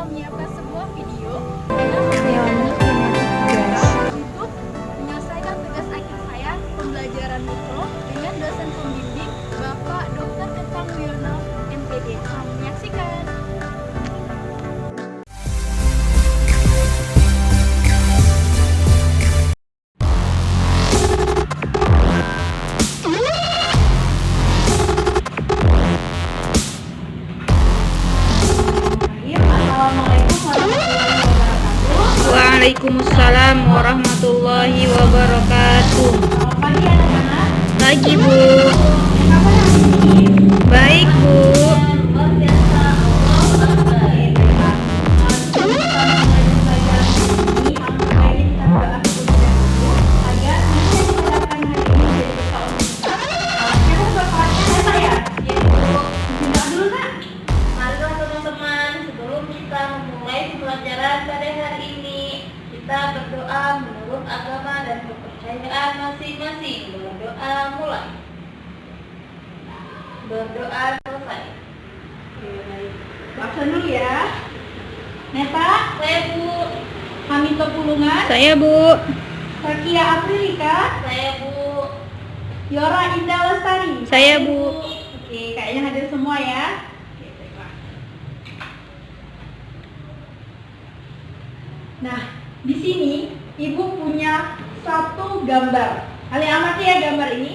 telah menyiapkan sebuah video dengan untuk menyelesaikan tugas akhir saya pembelajaran mikro dengan dosen pembimbing Bapak Dr. Ketang Wiono MPD. Selamat menyaksikan. Waalaikumsalam warahmatullahi wabarakatuh. Pagi, Bu. Baik, Bu. Marilah teman-teman, sebelum kita memulai pembelajaran pada hari ini, kita berdoa menurut agama dan kepercayaan masing-masing. Berdoa mulai. Berdoa selesai. Baca dulu ya. Neta, Saya Bu. Hamito Pulungan, Saya, Bu. Fakia Aprilika, Saya Bu. Yora Indah Lestari. Saya, Bu. Oke, kayaknya hadir semua ya. Oke, baiklah. Nah, di sini Ibu punya satu gambar. Kalian amati ya gambar ini.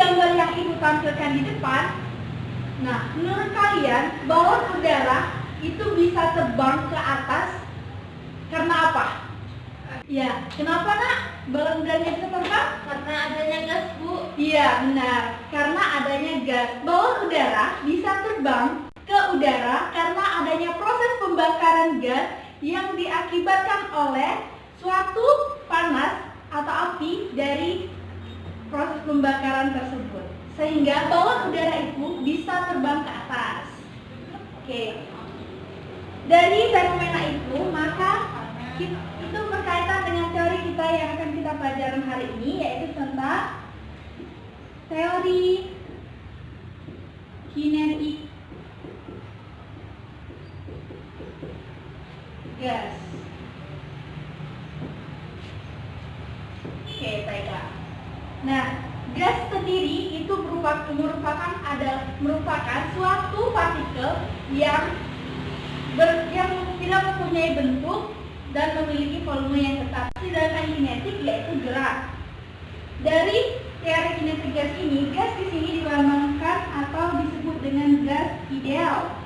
Gambar yang Ibu tampilkan di depan. Nah, menurut kalian balon udara itu bisa terbang ke atas karena apa? Ya, kenapa nak? Balon udaranya bisa terbang? Karena adanya gas, Bu. Iya, benar. Karena adanya gas. Balon udara bisa terbang ke udara karena adanya proses pembakaran gas yang diakibatkan oleh suatu panas atau api dari proses pembakaran tersebut. Sehingga balon udara itu bisa terbang ke atas. Oke. Dari fenomena itu, maka itu berkaitan dengan teori kita yang akan kita pelajaran hari ini, yaitu tentang teori kinetik gas. Oke, baiklah. Nah, gas sendiri itu merupakan suatu partikel yang tidak mempunyai bentuk dan memiliki volume yang tetap. Sedangkan kinetik yaitu gerak. Dari teori kinetik gas ini, gas di sini dilambangkan atau disebut dengan gas ideal.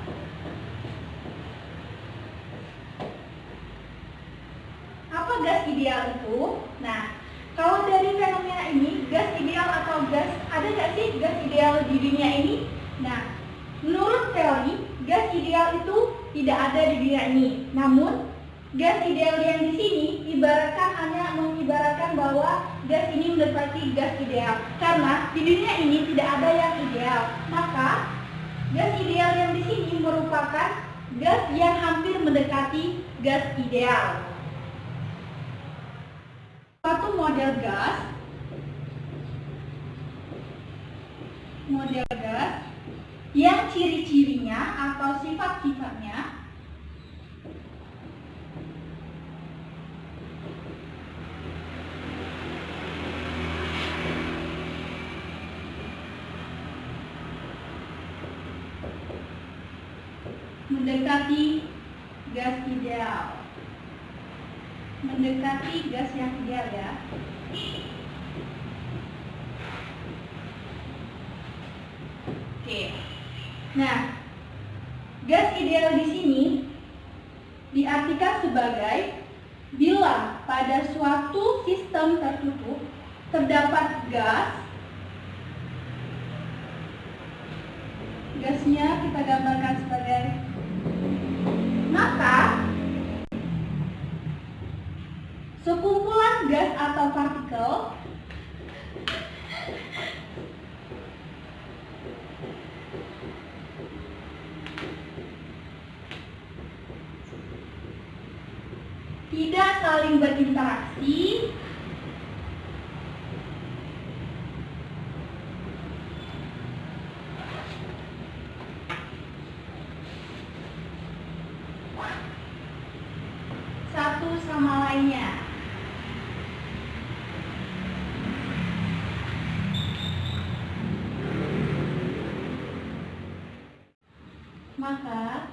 Apa gas ideal itu? Nah, kalau dari fenomena ini, gas ideal atau gas, ada nggak sih gas ideal di dunia ini? Nah, menurut teori, gas ideal itu tidak ada di dunia ini. Namun, gas ideal yang di sini hanya mengibaratkan bahwa gas ini mendekati gas ideal. Karena di dunia ini tidak ada yang ideal. Maka, gas ideal yang di sini merupakan gas yang hampir mendekati gas ideal. Suatu model gas yang ciri-cirinya atau sifat-sifatnya mendekati gas ideal. Mendekati gas yang ideal ya. Oke. Nah, gas ideal di sini diartikan sebagai bila pada suatu sistem tertutup terdapat gasnya kita gambarkan sebagai, maka sekumpulan gas atau partikel tidak saling berinteraksi maka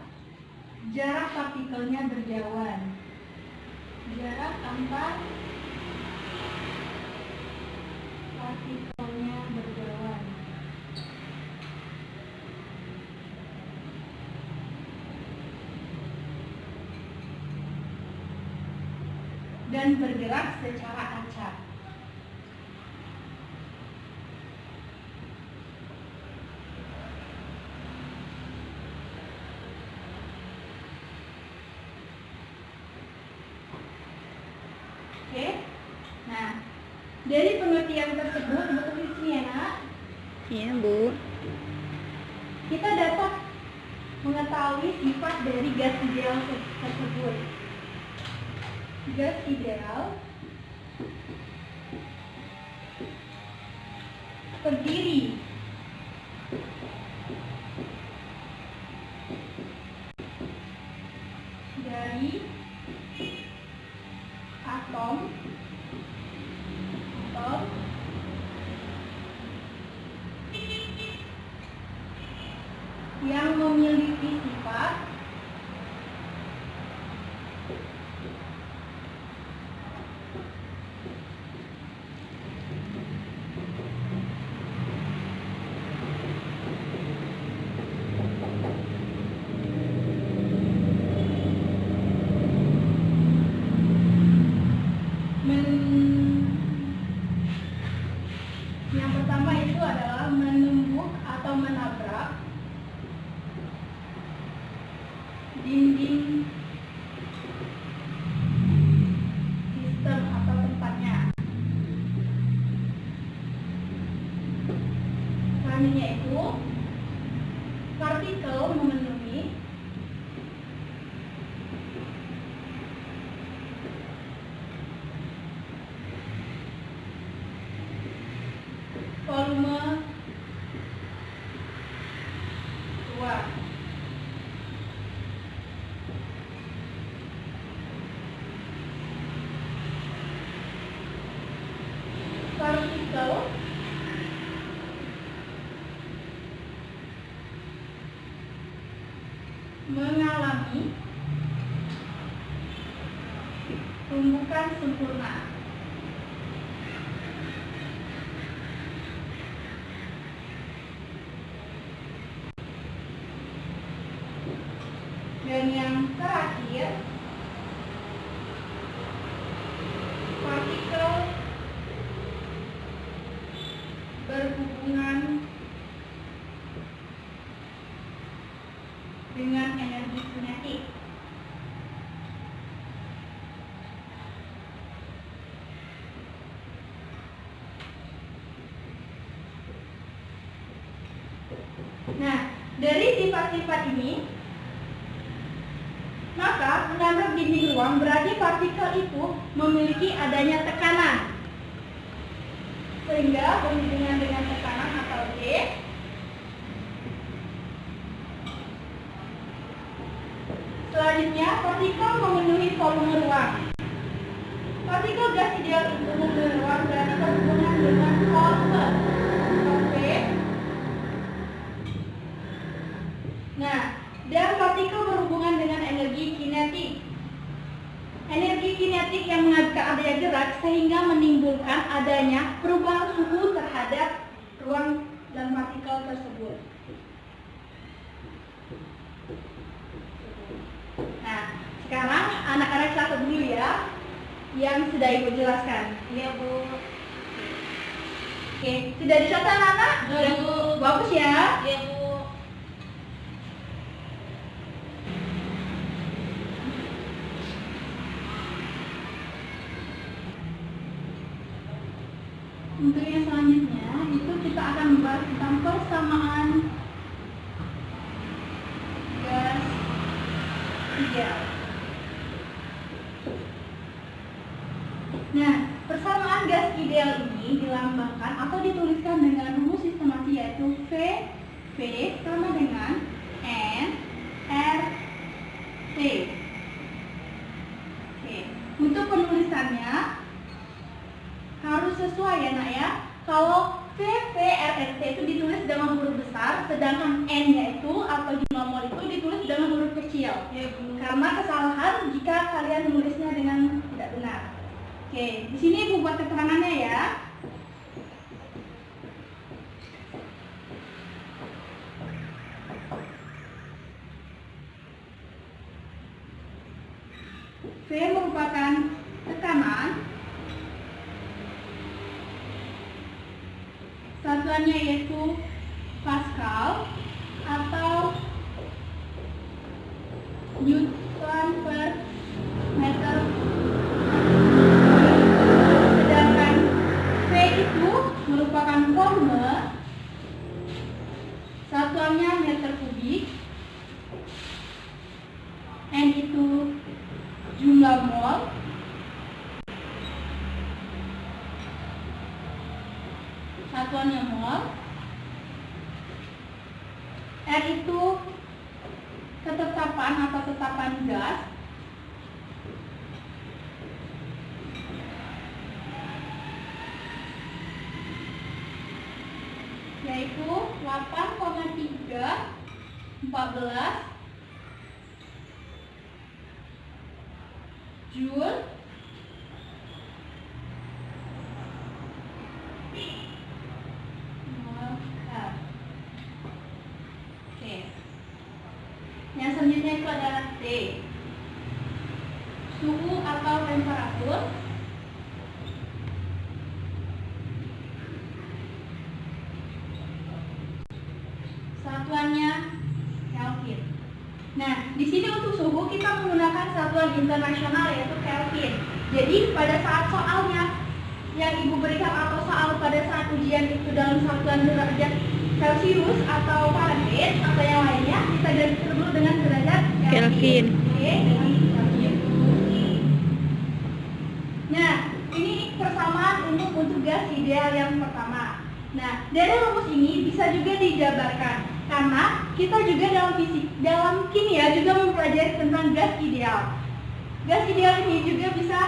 jarak partikelnya berjauhan. Jarak antar partikelnya berjauhan. Dan bergerak secara acak. Oke. Nah, dari pengertian tersebut, betul di sini ya, Nak, Iya, Bu. kita dapat mengetahui sifat dari gas ideal tersebut. Gas ideal terdiri dari atom yang memiliki sifat yang pertama itu adalah menembus atau menabrak dinding sistem atau tempatnya. Selanjutnya itu partikel memenuhi volume ruang. Partikel mengalami tumbukan sempurna. Dan yang terakhir, partikel berhubungan dengan energi kinetik. Nah, dari sifat-sifat ini, maka menabrak dinding ruang berarti partikel itu memiliki adanya tekanan, sehingga berhubungan dengan tekanan atau G. Selanjutnya, partikel memenuhi volume ruang. Partikel gas ideal itu memenuhi ruang berarti berhubungan dengan volume V. Nah, dan partikel berhubungan dengan energi kinetik. Energi kinetik yang mengakibatkan adanya gerak sehingga menimbulkan adanya perubahan suhu terhadap ruang dan partikel tersebut. Nah, sekarang anak-anak catat dulu ya yang sudah Ibu jelaskan. Iya, Bu. Oke, sudah dicatat anak? Sudah, Bu. Bagus ya. Iya, Bu. Untuk yang selanjutnya itu kita akan membahas tentang persamaan gas ideal. Nah, persamaan gas ideal ini dilambangkan atau dituliskan dengan rumus sistematis yaitu V sama dengan N R T. Oke, untuk penulisannya harus sesuai ya nak ya. Kalau VVRRT itu ditulis dengan huruf besar, sedangkan N-nya itu atau jumlah mol itu ditulis kecil. Ya, Bu. Karena kesalahan jika kalian menulisnya dengan tidak benar. Oke, di sini Ibu buat keterangannya ya. V merupakan tekanan. Satuannya yaitu Pascal atau Newton per meter. Sedangkan V itu merupakan volume. Satuannya meter kubik. N itu jumlah mol. Satuannya mol. R itu ketetapan atau tetapan gas. Yaitu 8,314 Joule mol R. Oke. Yang selanjutnya itu adalah T. Suhu atau temperatur. Satuannya Kelvin. Nah, di sini untuk suhu kita menggunakan satuan internasional yaitu Kelvin. Jadi pada saat soalnya yang Ibu berikan atau soal pada saat ujian itu dalam satuan derajat Celcius atau Fahrenheit atau yang lainnya, kita ganti dulu dengan derajat Kelvin. Oke, dengan Kelvin. Nah, ini persamaan untuk gas ideal yang pertama. Nah, dari rumus ini bisa juga dijabarkan karena kita juga dalam kimia juga mempelajari tentang gas ideal. Gas ideal ini juga bisa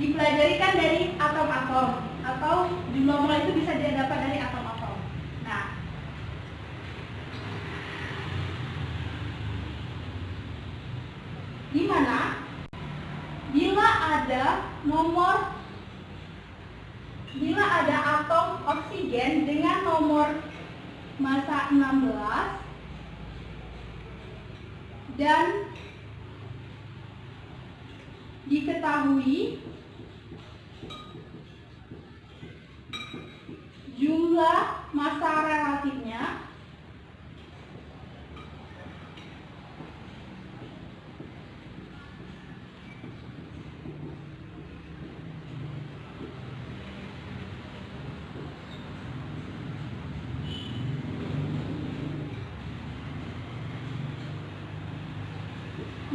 dipelajari kan dari atom-atom atau jumlah mol itu bisa didapat dari atom-atom. Nah, di mana bila ada atom oksigen dengan nomor massa 16 dan diketahui jumlah massa relatifnya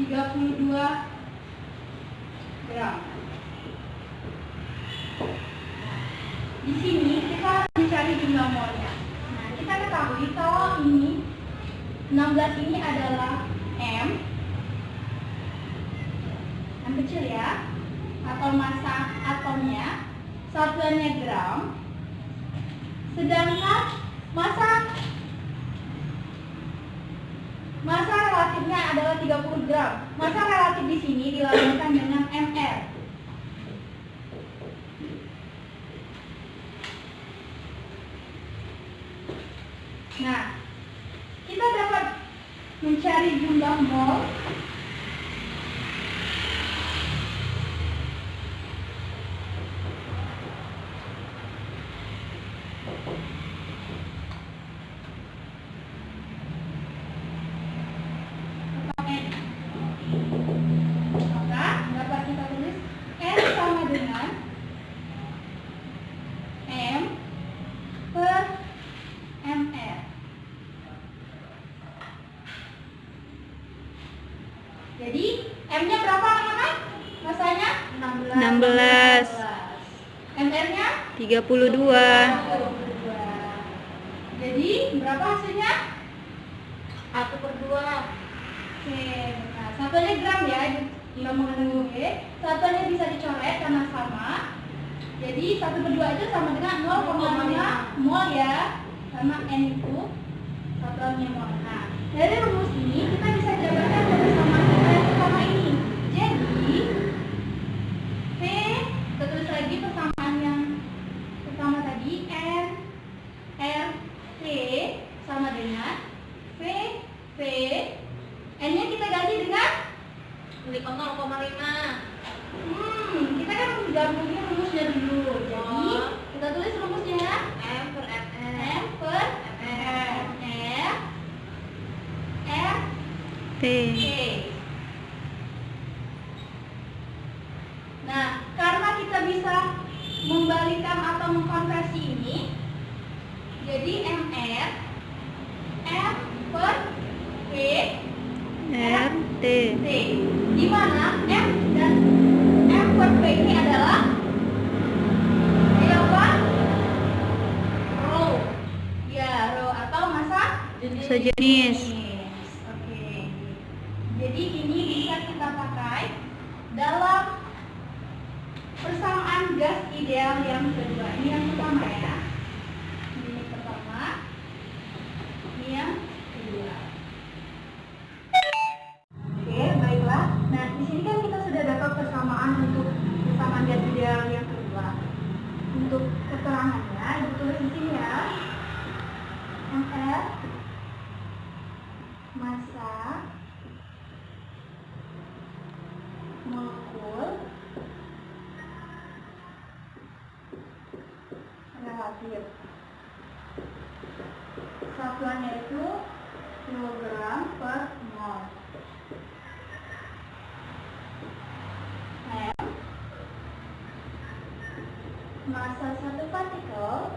(32 gram). Di sini kita mencari jumlah molnya. Nah, kita ketahui kalau ini 16 ini adalah M kecil ya, atau massa atomnya, satuannya gram. Sedangkan massa relatifnya adalah 30 gram. Massa relatif di sini dilambangkan dengan mR. Nah, kita dapat mencari jumlah mol Jadi M-nya berapa anak-anak? Masanya 16. MR-nya 32. Jadi berapa hasilnya? 1/2. Oke, nah satuannya gram ya, kita mengandung G. Satuannya bisa dicoret karena sama. Jadi 1/2 itu sama dengan 0,5 mol ya, karena N itu satuannya mol. Nah, dari rumus ini kita bisa jabarkan pada sama N-nya kita ganti dengan 0,5. kita kan gabungin rumusnya dulu. Jadi kita tulis rumusnya M per M per F T. T. Nah, karena kita bisa membalikan atau mengkonversi ini, jadi MR M per P R T. T, di mana M dan M per P ini adalah apa? Row. Ya, row atau massa Sejenis. Oke. Jadi ini bisa kita pakai dalam persamaan gas ideal yang kedua. Ini yang pertama ya. Ini pertama. Ini yang kedua. Oke, baiklah. Nah, di sini kan kita sudah dapat persamaan untuk persamaan gas ideal yang kedua. Untuk keterangannya, ibu tulis di sini ya. MR massa molekul relatif. Satuannya itu kilogram per mol. M massa satu partikel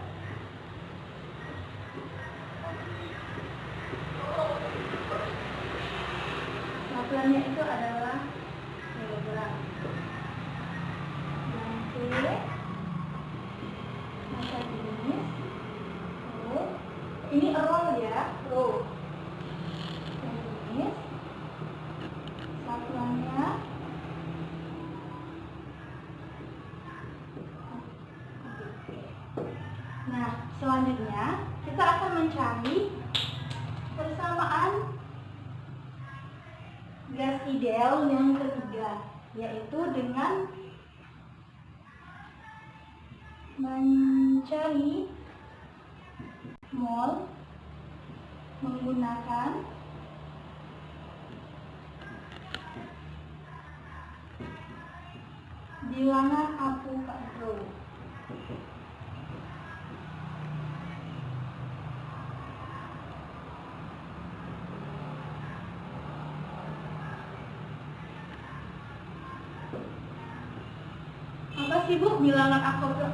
satuannya itu adalah kilogram. Dan T massa jenis row. Ini row ya, row. Jenis satuannya Nah, selanjutnya kita akan mencari persamaan gas ideal yang ketiga, yaitu dengan mencari mol menggunakan bilangan Avogadro. Apa sih Bu bilangan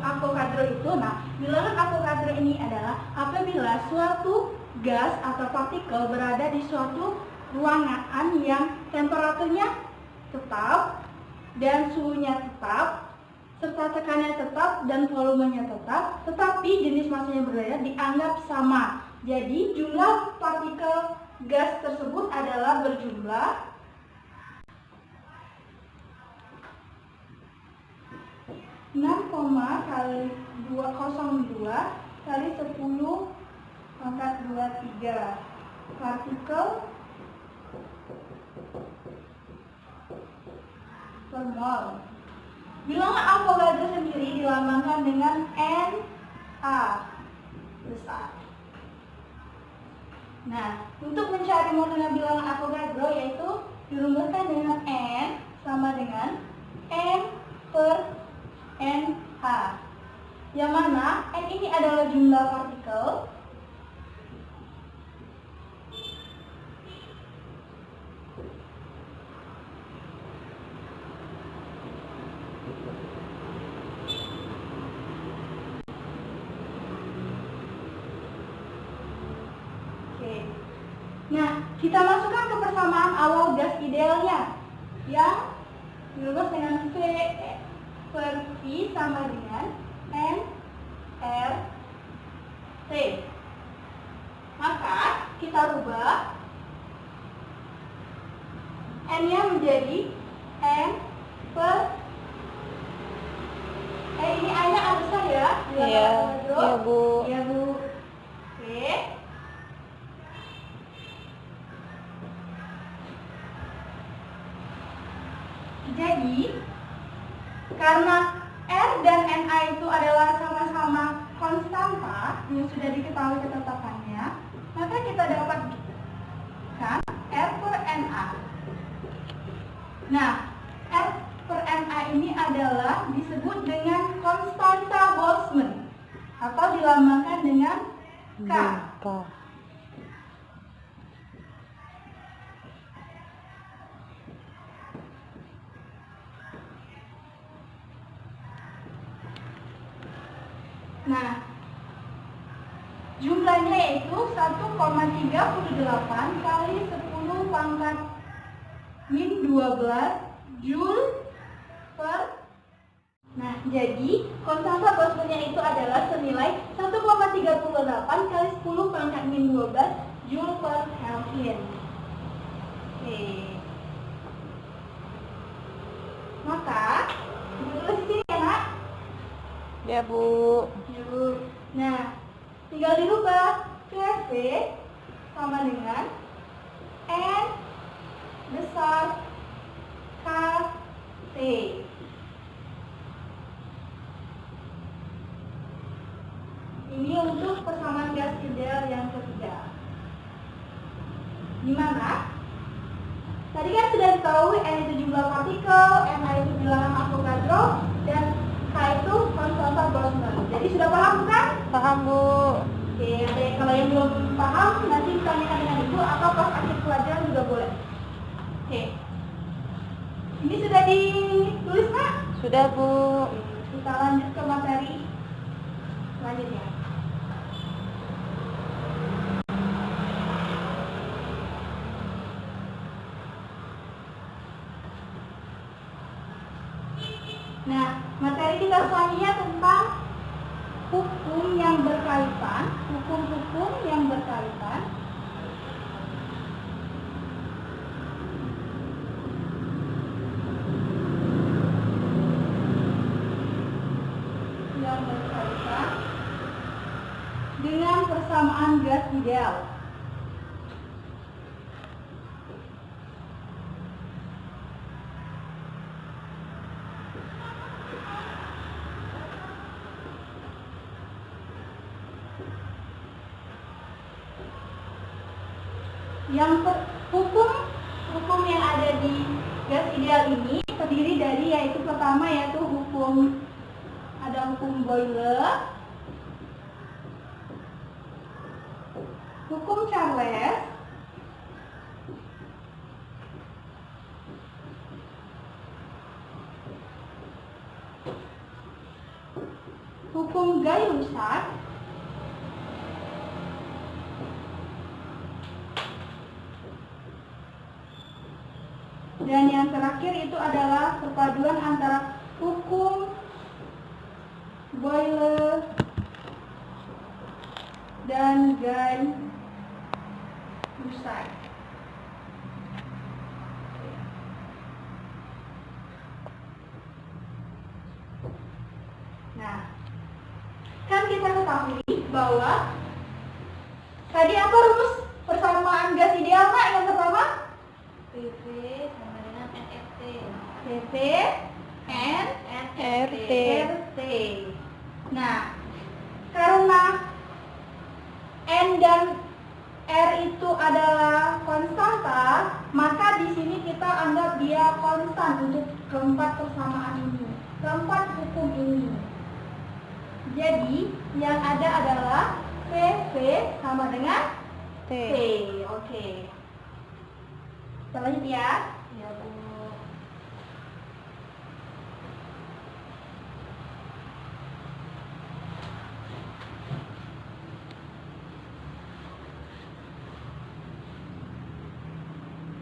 Avogadro itu? Nah, bilangan Avogadro ini adalah apabila suatu gas atau partikel berada di suatu ruangan yang temperaturnya tetap dan suhunya tetap serta tekanannya tetap dan volumenya tetap, tetapi jenis massanya berbeda, dianggap sama. Jadi jumlah partikel gas tersebut adalah berjumlah 6, kali 202 kali 10 pangkat 23 partikel per mol. Bilangan Avogadro sendiri dilambangkan dengan Na besar. Nah, untuk mencari molekul bilangan Avogadro yaitu dirumuskan dengan N sama dengan N per NH, yang mana N ini adalah jumlah partikel Nah, kita masukkan ke persamaan awal gas idealnya yang dirumus dengan V per V sama dengan N R T. Maka kita rubah N-nya menjadi N per ini A-nya A besar ya? Iya, iya Bu. Iya Bu. Oke. Jadi, karena R dan Na itu adalah sama-sama konstanta yang sudah diketahui ketetapannya, maka kita dapat menggunakan R per NA. Nah, R per NA ini adalah disebut dengan konstanta Boltzmann atau dilambangkan dengan K. Nah, jumlahnya yaitu 1,38 kali 10 pangkat min 12 Joule per. Nah, jadi konstanta Boltzmann-nya itu adalah senilai 1,38 kali 10 pangkat min 12 Joule per Kelvin. Oke. Maka, ditulis di sini ya, Nak? Ya, Bu. Ya, Bu. Nah, tinggal dirubah. PV sama dengan N besar K T. Ini untuk persamaan gas ideal yang ketiga. Gimana? Tadi kan sudah diketahui N itu jumlah partikel, MA itu bilangan Avogadro, dan K itu konstanta Boltzmann. Jadi sudah paham bukan? Paham, Bu. Oke, kalau yang belum paham nanti ditanyakan dengan Ibu atau pas akhir pelajaran juga boleh. Oke. Ini sudah ditulis, Pak? Sudah, Bu. Kita lanjut ke materi selanjutnya. Nah, materi kita selanjutnya tentang hukum yang berkaitan, hukum-hukum yang berkaitan dengan persamaan gas ideal. Hukum yang ada di gas ideal ini terdiri dari yaitu pertama yaitu hukum Boyle, hukum Charles, hukum Gay-Lussac, dan yang terakhir itu adalah perpaduan antara hukum Boyle dan Gay-Lussac. Nah, kan kita ketahui bahwa tadi apa rumus persamaan gas ideal, Pak? Yang pertama? PV sama dengan NRT. PV N RT. RT. Nah, karena N dan R itu adalah konstanta, maka di sini kita anggap dia konstan untuk keempat persamaan ini, keempat hukum ini. Jadi, yang ada adalah PV sama dengan T. T. Oke. Kita lanjut ya. Ya, Bu.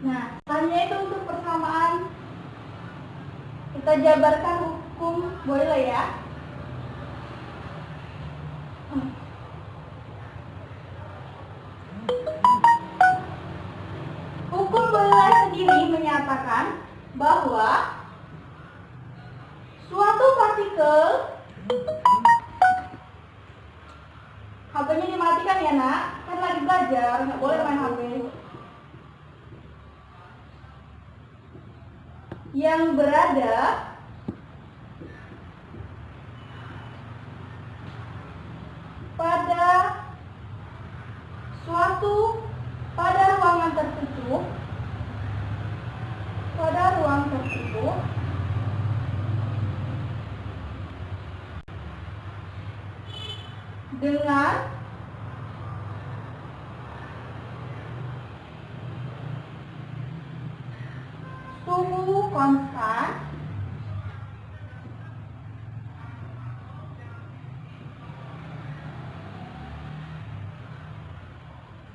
Nah, selanjutnya itu untuk persamaan kita jabarkan hukum Boyle ya. Hukum Boyle sendiri menyatakan bahwa suatu partikel, HP-nya dimatikan ya, Nak, kan lagi belajar, nggak boleh main HP. Yang berada pada ruangan tertutup dengan suhu konstan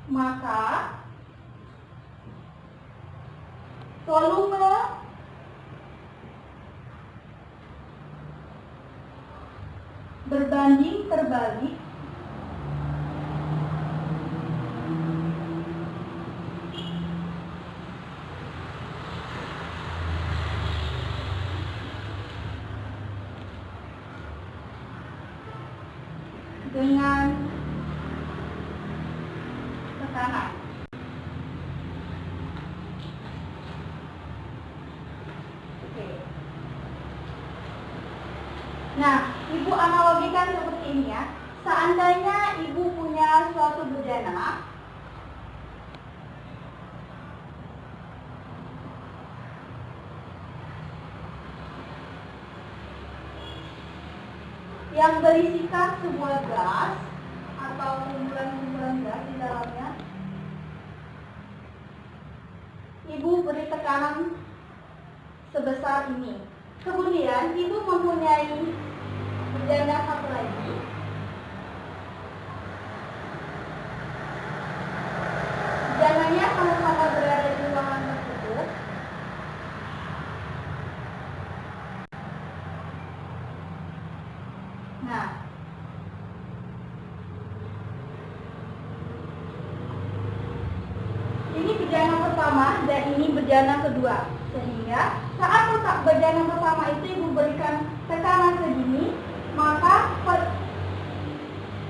maka volume berbanding terbalik dengan tekanan. Oke. Nah, Ibu analogikan seperti ini ya. Seandainya Ibu punya suatu bejana yang berisikan sebuah gas atau kumpulan-kumpulan gas di dalamnya, Ibu beri tekanan sebesar ini. Kemudian Ibu mempunyai bejana satu lagi bejananya sama-sama berada di ruangan tertutup. Nah, ini bejana pertama dan ini bejana kedua. Sehingga saat letak bejana pertama itu Ibu berikan tekanan segini, maka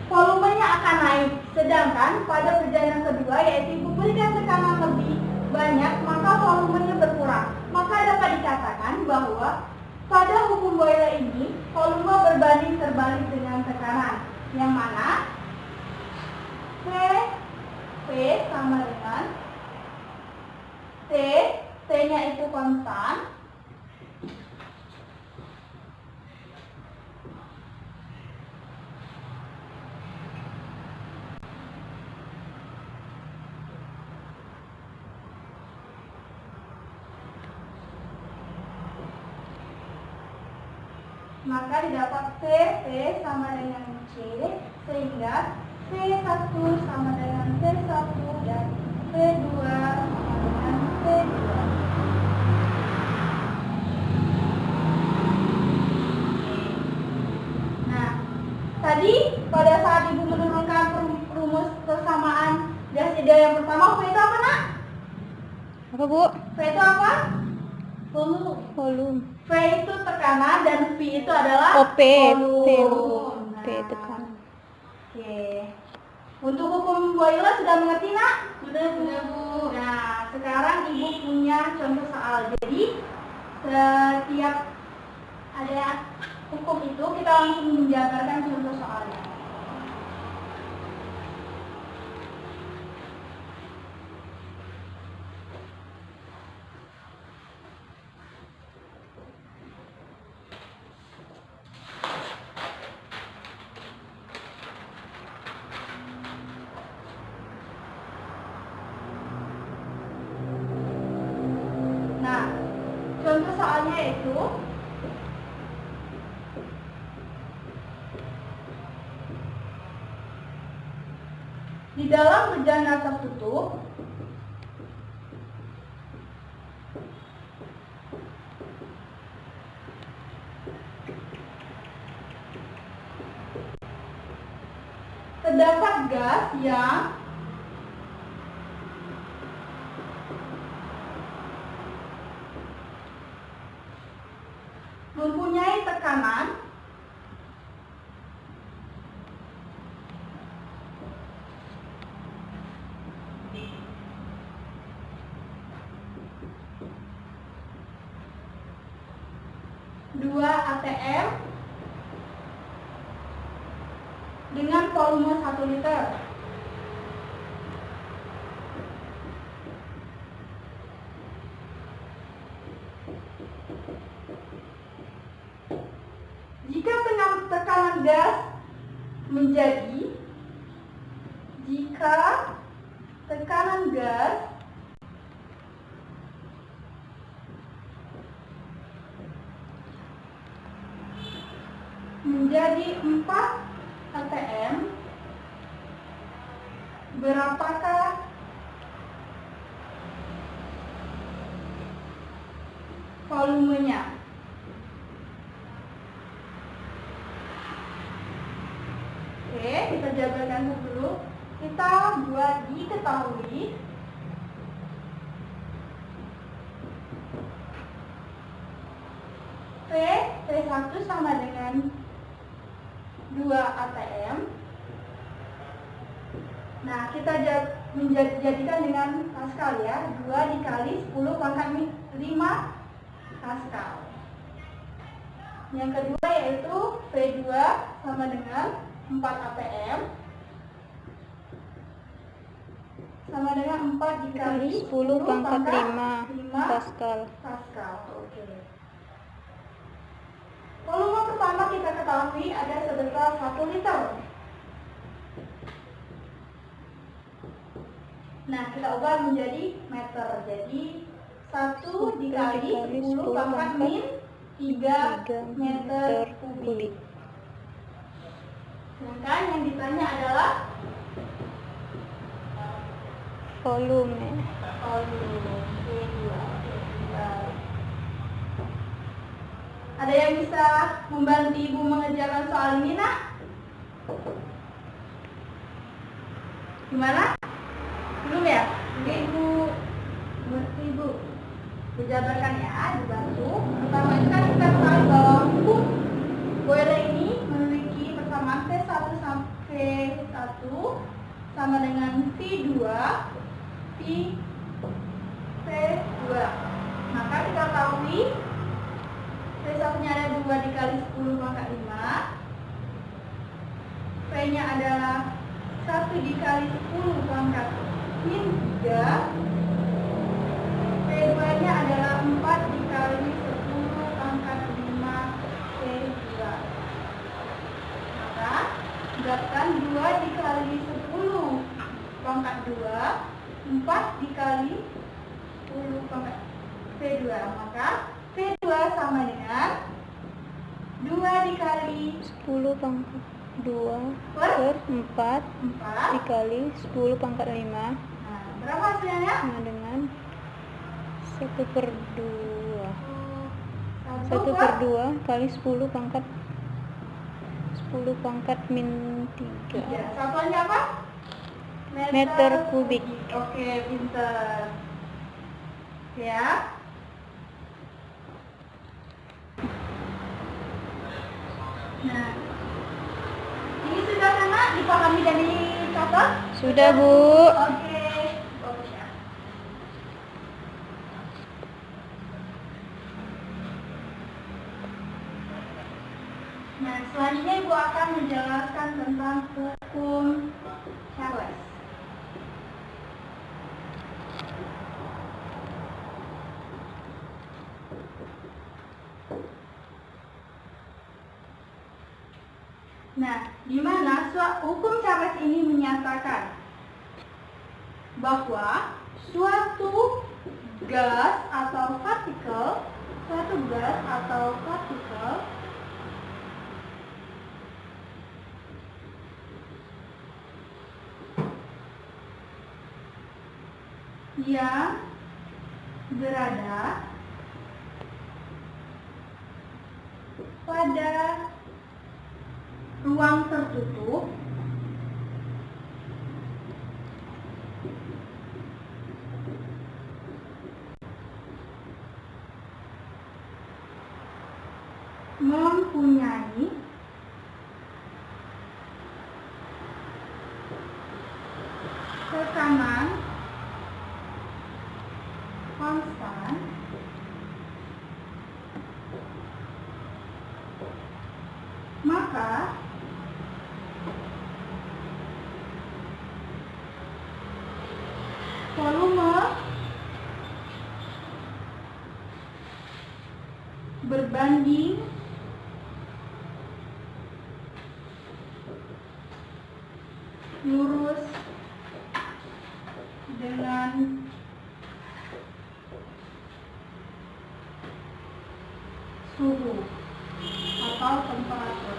volumenya akan naik. Sedangkan pada bejana kedua yaitu Ibu berikan tekanan lebih banyak, maka volumenya berkurang. Maka dapat dikatakan bahwa pada hukum Boyle ini, volume berbanding terbalik dengan tekanan, yang mana P sama dengan T, T-nya itu konstan, maka didapat P sama dengan C, sehingga P1 sama dengan P1 dan P2 sama dengan P2. Nah, tadi pada saat Ibu menurunkan rumus persamaan gas ideal yang pertama, P itu apa, Nak? Apa, Bu? P itu apa? Volume. V itu tekanan dan V itu adalah Oh, P. volume. P tekanan. Oke. Untuk hukum Boyle sudah mengerti, Nak? Sudah, Bu. Nah, sekarang Ibu punya contoh soal. Jadi, setiap ada hukum itu kita langsung menjabarkan contoh soalnya. Nah, contoh soalnya itu di dalam bejana tertutup terdapat gas yang mempunyai tekanan dua atm dengan volume 1 liter. Jika tekanan gas menjadi menjadi 4 atm, berapakah volumenya? Oke, kita jabarkan dulu. Kita buat diketahui. P1 sama dengan 2 atm. Nah, kita jadikan dengan Pascal ya. 2 dikali 10 pangkat 5 Pascal. Yang kedua yaitu P2 sama dengan 4 atm sama dengan 4 dikali 10 pangkat 5 Pascal. Oke. Volume pertama kita ketahui ada sebesar 1 liter. Nah, kita ubah menjadi meter. Jadi 1 dikali 10 pangkat min 3 meter kubik. Sedangkan yang ditanya adalah volume. Ada yang bisa membantu Ibu mengerjakan soal ini, Nak? Gimana? Belum ya? Oke, Ibu mengerti, Ibu. Dijabarkan ya, dibantu. Pertama itu kan kita ketahui bahwa hukum boiler ini memiliki persamaan P1 sampai P1 sama dengan P2 P2. Maka kita ketahui P1 nya ada 2 dikali 10 pangkat 5. P nya adalah 1 dikali 10 pangkat min 3. P2 nya adalah 4 dikali 10 pangkat 5 P2. Maka dapatkan 2 dikali 10 pangkat 2, 4 dikali 10 pangkat P2. Maka P2 sama dengan 2 dikali 10 pangkat 2 per 4 dikali 10 pangkat 5. Nah, berapa hasilnya? Sama dengan 1/2. 1 per 2 kali 10 pangkat min 3. Satuannya apa? Meter kubik. Oke, pinter. Ya. Nah, ini sudah sana dipahami dan dicatat? Sudah, Bu. Oke, bagus ya. Nah, selanjutnya Ibu akan menjelaskan tentang hukum Charles. Nah, di mana hukum Charles ini menyatakan bahwa suatu gas atau partikel yang berada pada ruang tertutup mempunyai tekanan konstan maka volume berbanding lurus dengan suhu atau temperatur.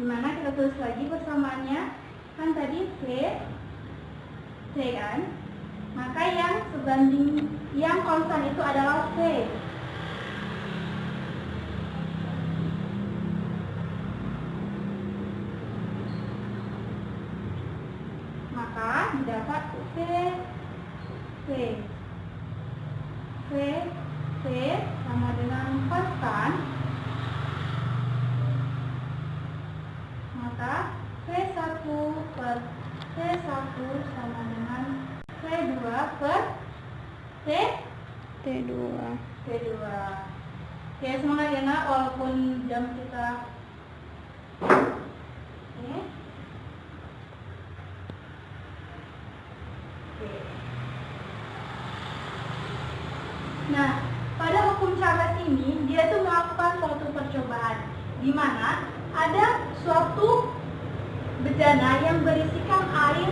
Dimana kita tulis lagi persamaannya, kan tadi V, C kan? Maka yang sebanding, yang konstan itu adalah V. Maka didapat V, V sama dengan konstan. Maka V1 per V1 sama dengan V2 per T2. T2. Oke, semangat ya nak, walaupun jam kita. Oke. Nah, pada hukum Charles ini dia tuh melakukan suatu percobaan di mana ada suatu bejana yang berisikan air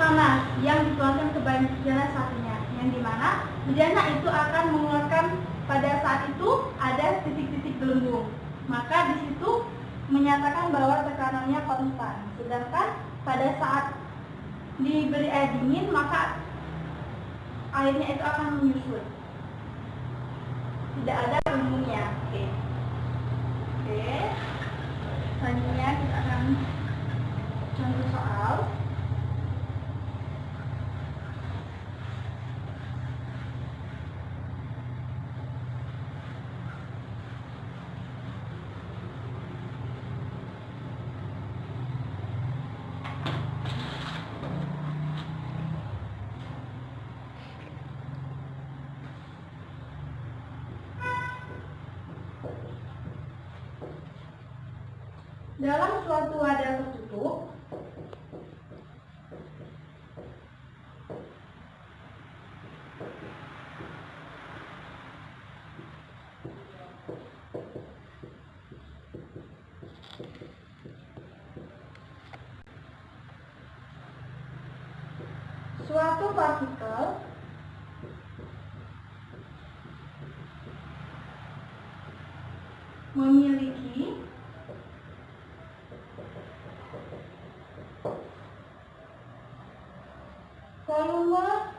panas yang dituangkan ke bejana satunya, yang dimana bejana itu akan mengeluarkan, pada saat itu ada titik-titik gelembung. Maka di situ menyatakan bahwa tekanannya konstan. Sedangkan pada saat diberi air dingin, maka airnya itu akan menyusut. Tidak ada gelembungnya. Oke. Selanjutnya kita akan contoh soal. Dalam suatu wadah tertutup, suatu partikel memiliki volume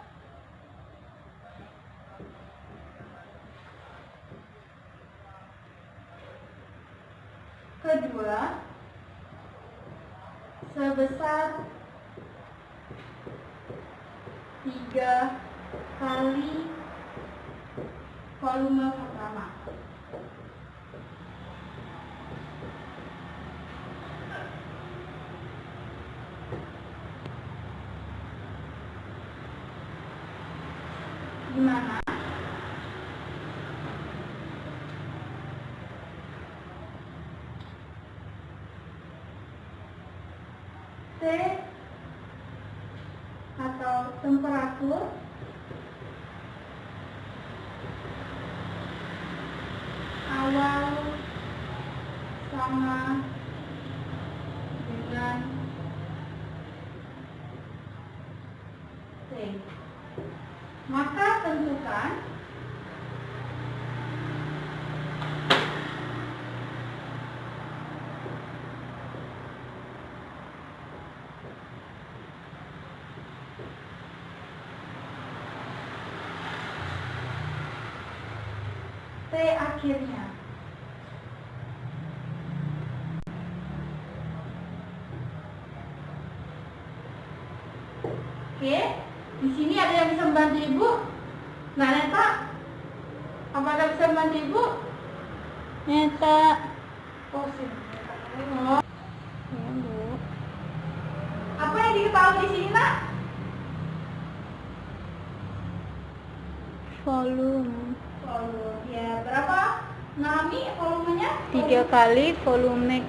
kedua sebesar 3 kali volume pertama. Dimana T atau temperatur awal sama dengan T. Maka tentukan T akhirnya. Oke, di sini ada yang bisa membantu Ibu? Nah, Neta, apakah bisa membantu Ibu? Neta. Oh, sini. Oh. Ya, Bu. Apa yang diketahui di sini, Nak? Volume. Volume. Ya, berapa? Nami volumenya? 3 kali volume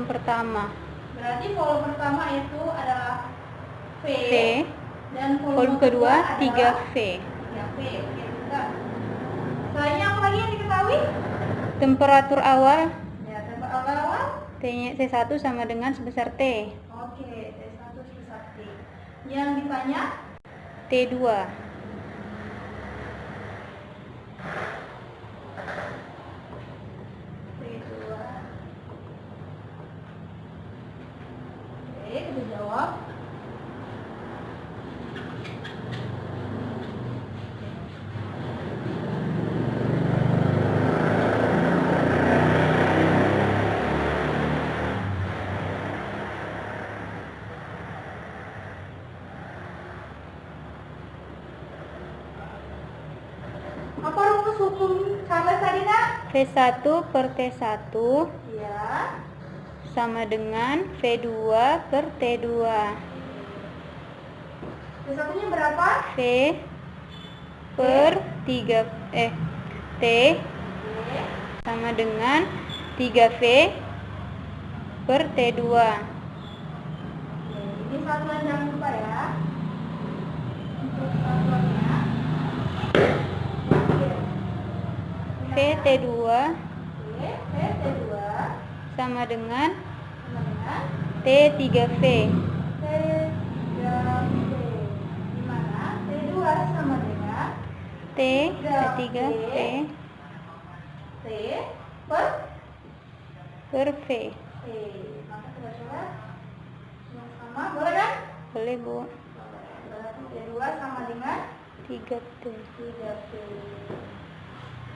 pertama. Berarti volume pertama itu adalah V. V. Dan Volume kedua 3V. 3V. Oke, sudah. Selanjutnya apa lagi yang diketahui? Temperatur awal Ya, temperatur awal. T1 sama dengan sebesar T. Oke, T1 sebesar T. Yang ditanya? T2. T2 Apa rumus hukum Charles tadi, Nak? V1 per T1 Iya. sama dengan V2 per T2. Satunya berapa? V per 3 T Oke. sama dengan 3V per T2. Ini satuan jangan lupa ya. Untuk satuannya. V T2 Oke, T2 sama dengan sama dengan T3V. T3V. Di mana T2 sama dengan T3V T per per V. T. Maka kita coba yang sama, boleh kan? Boleh, Bu. Berarti T2 sama dengan 3T. 3T.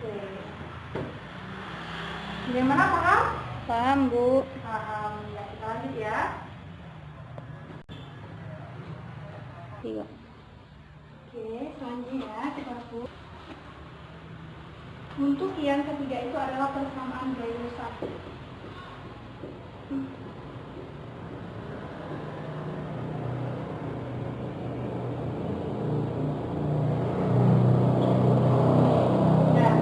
Oke. Bagaimana, paham? Paham, Bu. Paham. Ya, kita lanjut ya. 3. Oke, selanjutnya kita lakukan. Untuk yang ketiga itu adalah persamaan gaya rusak. Nah,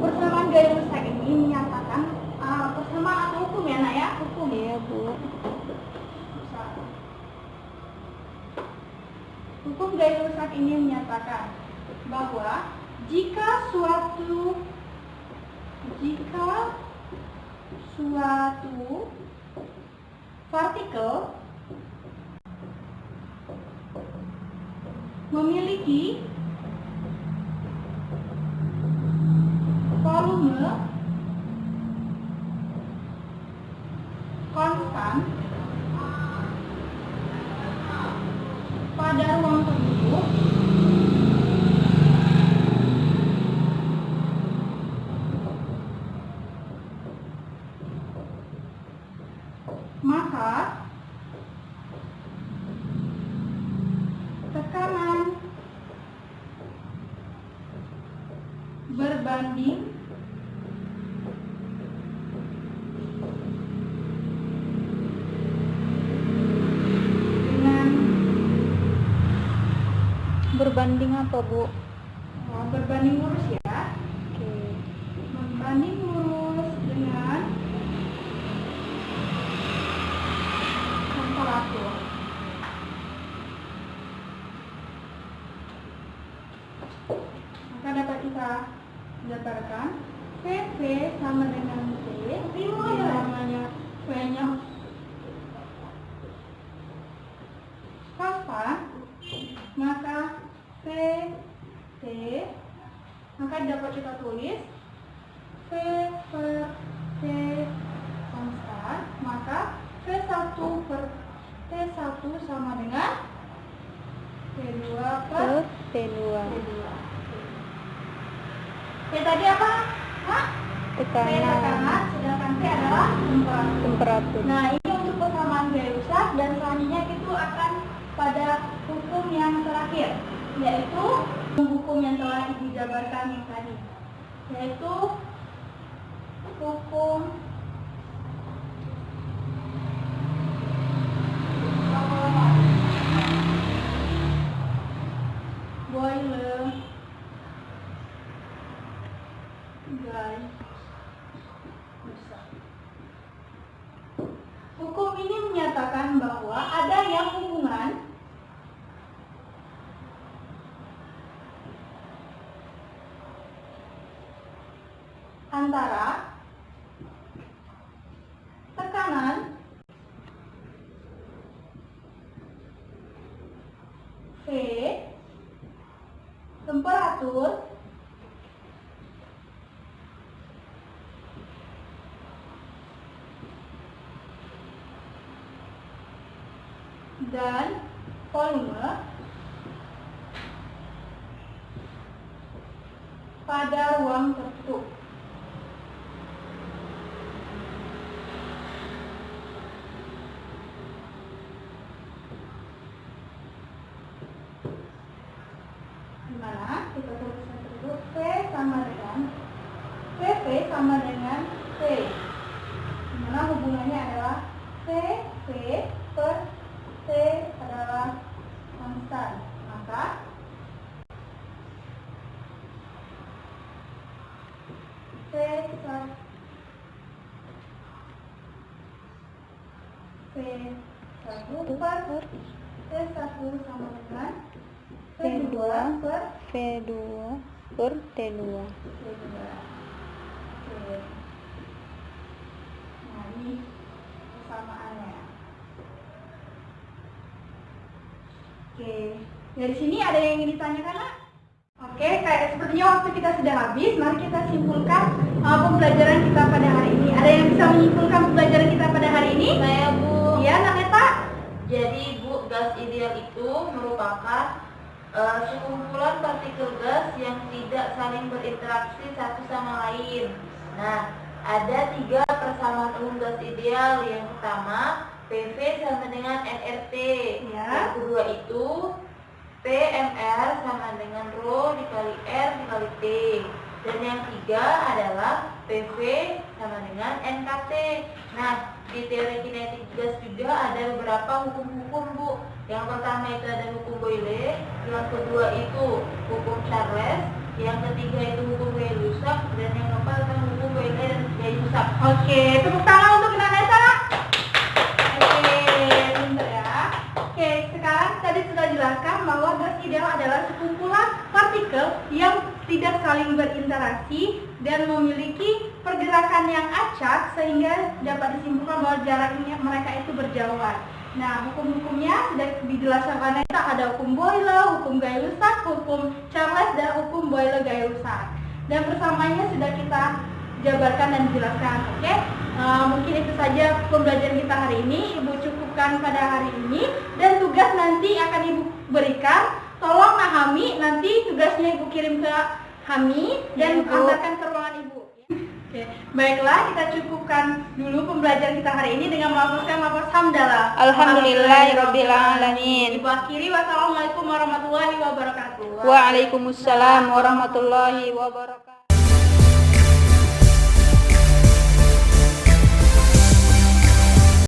persamaan gaya rusak ini menyatakan persamaan atau hukum ya, Nak ya? Hukum. Iya, Bu. Hukum gaya rusak ini menyatakan bahwa jika suatu partikel memiliki volume konstan pada ruang tertutup, maka tekanan berbanding dengan Berbanding apa, Bu? berbanding lurus ya, Oke. berbanding lurus dengan temperatur. Maka dapat kita dapatkan VV sama dengan T, yang namanya V-nya konstan, maka VT, maka dapat kita tulis V per T konstan, maka V1 per T1 sama dengan T2 per Per T2. T2. T tadi apa? Hah? T Tekanan. tekanan, sedangkan T adalah temperatur. Temperatur. Nah, ini untuk persamaan gaya rusak, dan selanjutnya itu akan pada hukum yang terakhir, yaitu hukum yang telah dijabarkan yang tadi, yaitu hukum Boyle gaya rusak. Hukum ini menyatakan bahwa adanya hubungan antara tekanan V, temperatur, dan volume pada ruang tertutup. Gimana? Kita tulis satu itu V sama dengan PV sama dengan T. Dimana hubungannya adalah PV per T adalah konstan. Maka T1 per T1 sama dengan V2 per V2 per T2. T2. Oke. Nah, ini persamaannya. Oke, dari sini ada yang ingin ditanyakan, Nak? Oke, kayak sepertinya waktu kita sudah habis. Mari kita simpulkan pembelajaran kita pada hari ini. Ada yang bisa menyimpulkan pembelajaran kita pada hari ini? Saya, Bu. Iya, Nak Neta? Jadi, Bu, gas ideal itu merupakan sekumpulan partikel gas yang tidak saling berinteraksi satu sama lain. Nah, ada 3 persamaan umum gas ideal. Yang pertama, PV sama dengan nRT. Ya. Yang kedua itu PMR sama dengan Rho dikali R dikali T. Dan yang ketiga adalah PV sama dengan NKT. Nah, di teori kinetik gas juga ada beberapa hukum-hukum, Bu. Yang pertama itu ada hukum Boyle, yang kedua itu hukum Charles, yang ketiga itu hukum Gay-Lussac, dan yang keempat adalah hukum Boyle dan Gay-Lussac. Oke, tepuk tangan untuk Nak Neta. Oke, pintar ya. Oke, sekarang tadi sudah jelaskan bahwa gas ideal adalah sekumpulan partikel yang tidak saling berinteraksi dan memiliki pergerakan yang acak sehingga dapat disimpulkan bahwa jaraknya mereka itu berjauhan. Nah, hukum-hukumnya sudah dijelaskan oleh Neta, ada hukum Boyle, hukum Gay-Lussac, hukum Charles, dan hukum Boyle-Gay-Lussac. Dan persamaannya sudah kita jabarkan dan jelaskan. Oke, mungkin itu saja pembelajaran kita hari ini. Ibu cukupkan pada hari ini, dan tugas nanti akan Ibu berikan. Tolong Hami, nanti tugasnya Ibu kirim ke Hami dan antarkan ke ruangan Ibu. Oke, baiklah, kita cukupkan dulu pembelajaran kita hari ini dengan melafazkan lafaz hamdalah. Alhamdulillahirabbil alamin. Ibu akhiri, wassalamualaikum warahmatullahi wabarakatuh. Waalaikumsalam warahmatullahi wabarakatuh.